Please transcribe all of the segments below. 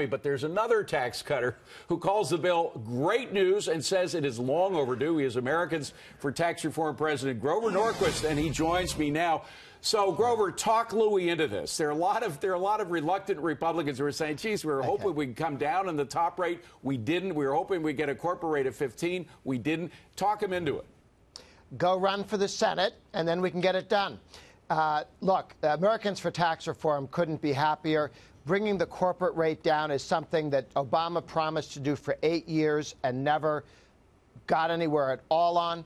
But there's another tax cutter who calls the bill great news and says it is long overdue. He is Americans for Tax Reform President Grover Norquist, and he joins me now. So, Grover, talk Louis into this. There are a lot of reluctant Republicans who are saying, geez, we were hoping we'd come down on the top rate. We didn't. We were hoping we'd get a corporate rate of 15. We didn't. Talk him into it. Go run for the Senate, and then we can get it done. Look, Americans for Tax Reform couldn't be happier. Bringing the corporate rate down is something that Obama promised to do for 8 years and never got anywhere at all on.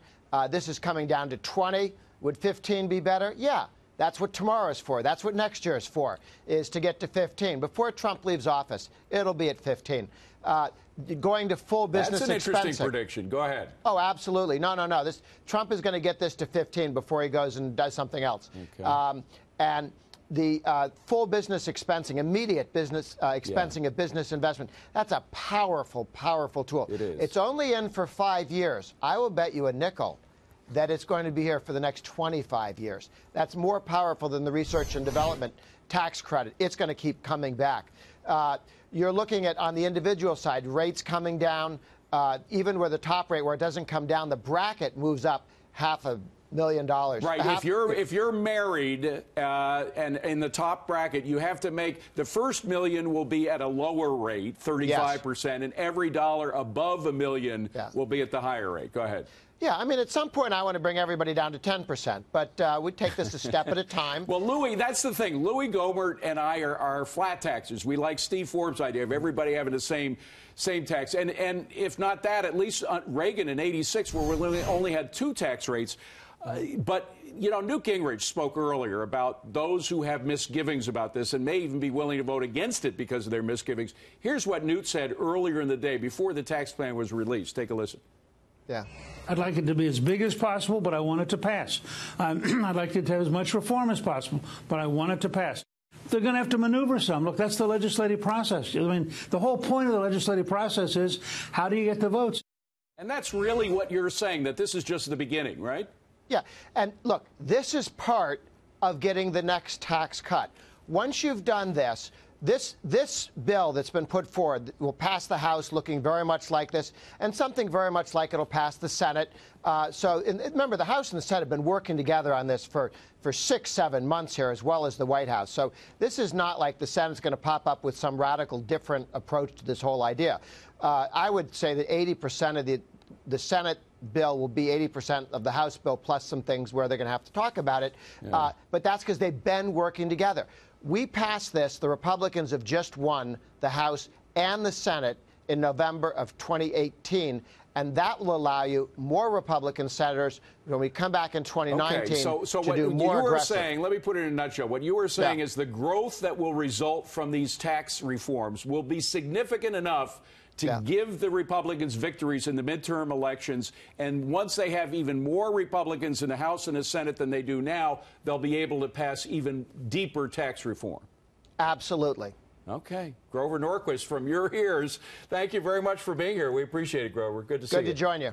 This is coming down to 20. Would 15 be better? Yeah. That's what tomorrow is for. That's what next year is for, is to get to 15. Before Trump leaves office, it'll be at 15. Going to full business expensing. That's an interesting prediction. Go ahead. Oh, absolutely. No. Trump is going to get this to 15 before he goes and does something else. Okay. And the full business expensing, immediate business expensing of business investment, that's a powerful, powerful tool. It is. It's only in for 5 years. I will bet you a nickel that it's going to be here for the next 25 years. That's more powerful than the research and development tax credit. It's going to keep coming back. You're looking at, on the individual side, rates coming down, even where the top rate, where it doesn't come down, the bracket moves up $500,000. Right. If you're married and in the top bracket, you have to make the first million will be at a lower rate, 35%, and every dollar above $1 million will be at the higher rate. Go ahead. Yeah, I mean, at some point, I want to bring everybody down to 10%, but we take this a step at a time. Well, Louis, that's the thing. Louis Gohmert and I are flat taxers. We like Steve Forbes' idea of everybody having the same tax. And if not that, at least Reagan in '86, where we only had 2 tax rates. But, you know, Newt Gingrich spoke earlier about those who have misgivings about this and may even be willing to vote against it because of their misgivings. Here's what Newt said earlier in the day before the tax plan was released. Take a listen. Yeah. I'd like it to be as big as possible, but I want it to pass. I'd like it to have as much reform as possible, but I want it to pass. They're going to have to maneuver some. Look, that's the legislative process. I mean, the whole point of the legislative process is how do you get the votes? And that's really what you're saying, that this is just the beginning, right? Yeah. And look, this is part of getting the next tax cut. Once you've done this, this bill that's been put forward will pass the House looking very much like this, and something very much like it'll pass the Senate. Remember, the House and the Senate have been working together on this for 6-7 months here, as well as the White House. So this is not like the Senate's going to pop up with some radical different approach to this whole idea. I would say that 80% of the Senate bill will be 80% of the House bill, plus some things where they're going to have to talk about it. Yeah. But that's because they've been working together. We passed this. The Republicans have just won the House and the Senate in November of 2018, and that will allow you more Republican senators when we come back in 2019 so to do more you were aggressive. saying, let me put it in a nutshell, what you were saying is the growth that will result from these tax reforms will be significant enough to give the Republicans victories in the midterm elections. And once they have even more Republicans in the House and the Senate than they do now, they'll be able to pass even deeper tax reform. Absolutely. Okay. Grover Norquist from your ears. Thank you very much for being here. We appreciate it, Grover. Good to see you. Good to join you.